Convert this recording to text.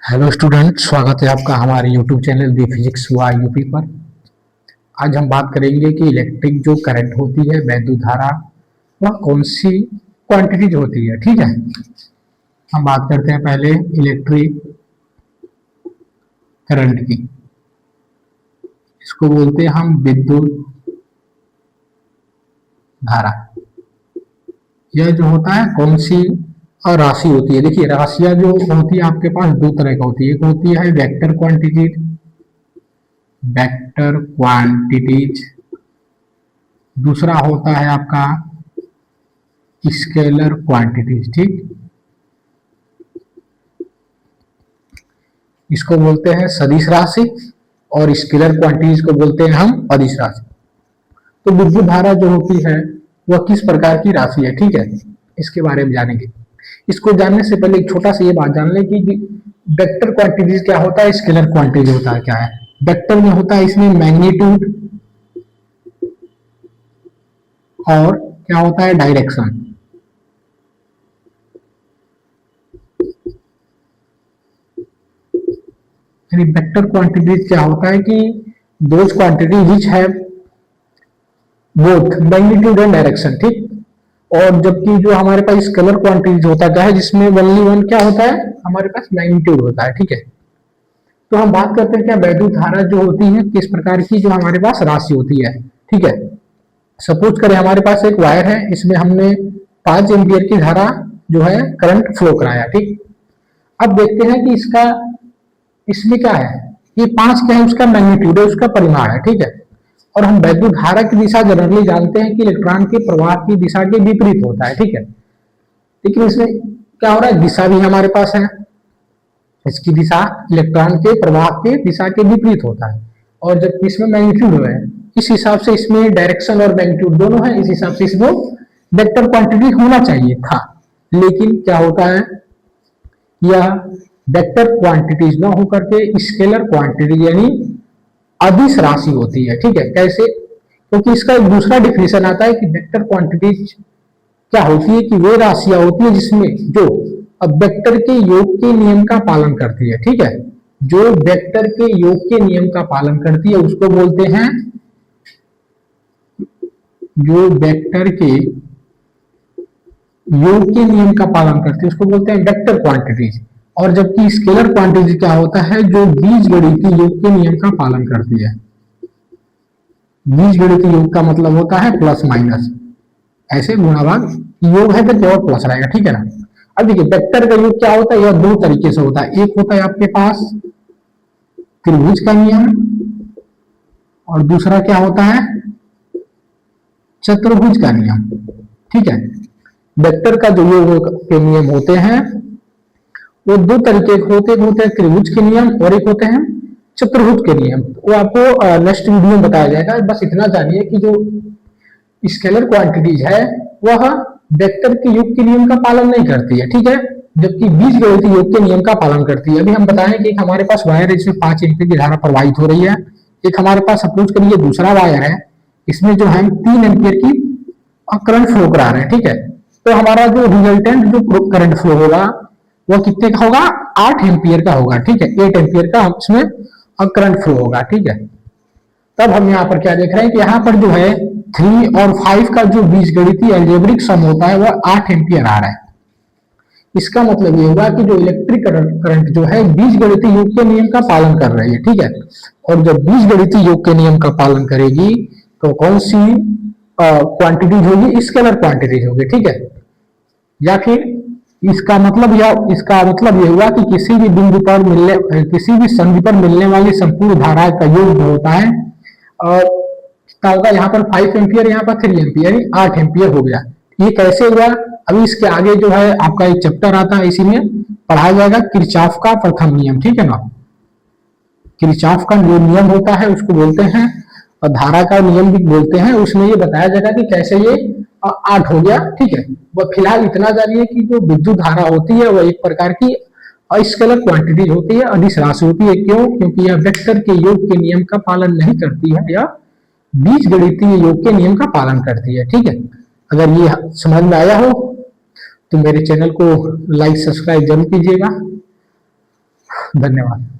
Hello student, स्वागत है आपका हमारे यूट्यूब चैनल दी फिजिक्स वाई यूपी पर। आज हम बात करेंगे कि इलेक्ट्रिक जो करंट होती है, वैद्युत धारा, वह कौन सी क्वांटिटीज होती है। ठीक है, हम बात करते हैं पहले इलेक्ट्रिक करंट की। इसको बोलते हैं हम विद्युत धारा। यह जो होता है कौन सी राशि होती है। देखिए, राशियां जो होती है आपके पास दो तरह की होती है। एक होती है वेक्टर क्वांटिटीज, दूसरा होता है आपका स्केलर क्वांटिटीज। ठीक, इसको बोलते हैं सदिश राशि और स्केलर क्वांटिटीज को बोलते हैं हम अदिश राशि। तो विद्युत धारा जो होती है वह किस प्रकार की राशि है, ठीक है, इसके बारे में जानेंगे। इसको जानने से पहले एक छोटा सा ये बात जान लें कि वेक्टर क्वांटिटीज क्या होता है, स्केलर क्वांटिटीज होता है क्या है। वेक्टर में होता है इसमें मैग्नीट्यूड और क्या होता है डायरेक्शन। यानी वेक्टर क्वांटिटीज क्या होता है कि those quantity which have both magnitude and direction. ठीक, और जबकि जो हमारे पास स्केलर क्वांटिटीज होता है जिसमें ओनली वन क्या होता है, हमारे पास मैग्नीट्यूड होता है। ठीक है, तो हम बात करते हैं क्या वैद्युत धारा जो होती है किस प्रकार की, जो हमारे पास राशि होती है। ठीक है, सपोज करें हमारे पास एक वायर है, इसमें हमने 5 एम्पियर की धारा जो है करंट फ्लो कराया। ठीक, अब देखते हैं कि इसमें क्या है, ये 5 क्या है, उसका मैग्नीट्यूड है, उसका परिमाण है। ठीक है, और हम वैद्युत धारा की दिशा जनरली जानते हैं कि इलेक्ट्रॉन के प्रवाह की दिशा के विपरीत होता है। ठीक है, लेकिन इसमें क्या हो रहा है, दिशा भी हमारे पास है, इसकी दिशा इलेक्ट्रॉन के प्रवाह के दिशा के विपरीत होता है। और जब इसमें मैग्नीट्यूड है, इस हिसाब से इसमें डायरेक्शन और मैग्नीट्यूड दोनों है, इस हिसाब से इसमें वेक्टर क्वांटिटी होना चाहिए था। लेकिन क्या होता है, यह वेक्टर क्वांटिटीज न होकर के स्केलर क्वांटिटी यानी अदिश राशि होती है। ठीक है, कैसे, क्योंकि इसका एक दूसरा डिफिनेशन आता है कि वेक्टर क्वांटिटीज क्या होती है कि वे राशियां होती है जिसमें जो अब वेक्टर के योग के नियम का पालन करती है। ठीक है, जो वेक्टर के योग के नियम का पालन करती है उसको बोलते हैं, जो वेक्टर के योग के नियम का पालन करती है उसको बोलते हैं वेक्टर क्वांटिटीज। और जबकि स्केलर क्वांटिटी क्या होता है, जो बीजगणितीय योग के नियम का पालन करती है। बीजगणितीय योग का मतलब होता है प्लस माइनस, ऐसे गुणा भाग, योग है तो केवल प्लस रहेगा। ठीक है ना। अब देखिए वेक्टर का योग क्या होता है, यह दो तरीके से होता है। एक होता है आपके पास त्रिभुज का नियम और दूसरा क्या होता है चतुर्भुज का नियम। ठीक है, वेक्टर का जो योग के नियम होते हैं वो दो तरीके के होते हैं त्रिभुज के नियम और एक होते हैं चतुर्भुज के नियम। वो आपको नेक्स्ट वीडियो में बताया जाएगा। बस इतना जानिए कि जो स्केलर क्वांटिटीज है वह वेक्टर के योग के नियम का पालन नहीं करती है। ठीक है, जबकि बीजगणितीय योग के नियम का पालन करती है। अभी हम बताएं कि हमारे पास वायर है जिसमें 5 एम्पीयर की धारा प्रवाहित हो रही है। एक हमारे पास सपोज करिए दूसरा वायर है, इसमें जो हम 3 एम्पीयर की करंट फ्लो करा रहे हैं। ठीक है, तो हमारा जो रिजल्टेंट जो करंट फ्लो होगा वह कितने का होगा, 8 एम्पीयर का होगा। ठीक है, 8 एम्पीयर का इसमें करंट फ्लो होगा। ठीक है, तब हम यहाँ पर क्या देख रहे हैं कि यहाँ पर जो है 3 और 5 का जो बीजगणितीय अलजेब्रिक सम होता है वह 8 एम्पीयर आ रहा है। इसका मतलब ये हुआ कि जो इलेक्ट्रिक करंट जो है बीजगणितीय योग के नियम का पालन कर रही है। ठीक है, और जब बीजगणितीय योग के नियम का पालन करेगी तो कौन सी क्वांटिटीज होगी, स्केलर क्वांटिटीज होगी। ठीक है, या फिर इसका मतलब ये हुआ कि किसी भी बिंदु पर किसी भी संधि पर मिलने वाली संपूर्ण धारा का योग जो होता है होगा यहाँ पर 5 एम्पियर, यहाँ पर 3 एम्पियर, 8 एम्पियर हो गया। ये कैसे हुआ, अभी इसके आगे जो है आपका एक चैप्टर आता है, इसी में पढ़ाया जाएगा किरचॉफ का प्रथम नियम। ठीक है ना, किरचॉफ का जो नियम होता है उसको बोलते हैं और धारा का नियम भी बोलते हैं। उसमें ये बताया जाएगा कि कैसे ये 8 हो गया। ठीक है, वह फिलहाल इतना जानिए कि जो विद्युत धारा होती है वह एक प्रकार की स्केलर क्वांटिटी होती है, अदिश राशि होती है। क्यों, क्योंकि यह वेक्टर के योग के नियम का पालन नहीं करती है, या बीजगणितीय योग के नियम का पालन करती है। ठीक है, अगर ये समझ में आया हो तो मेरे चैनल को लाइक सब्सक्राइब जरूर कीजिएगा। धन्यवाद।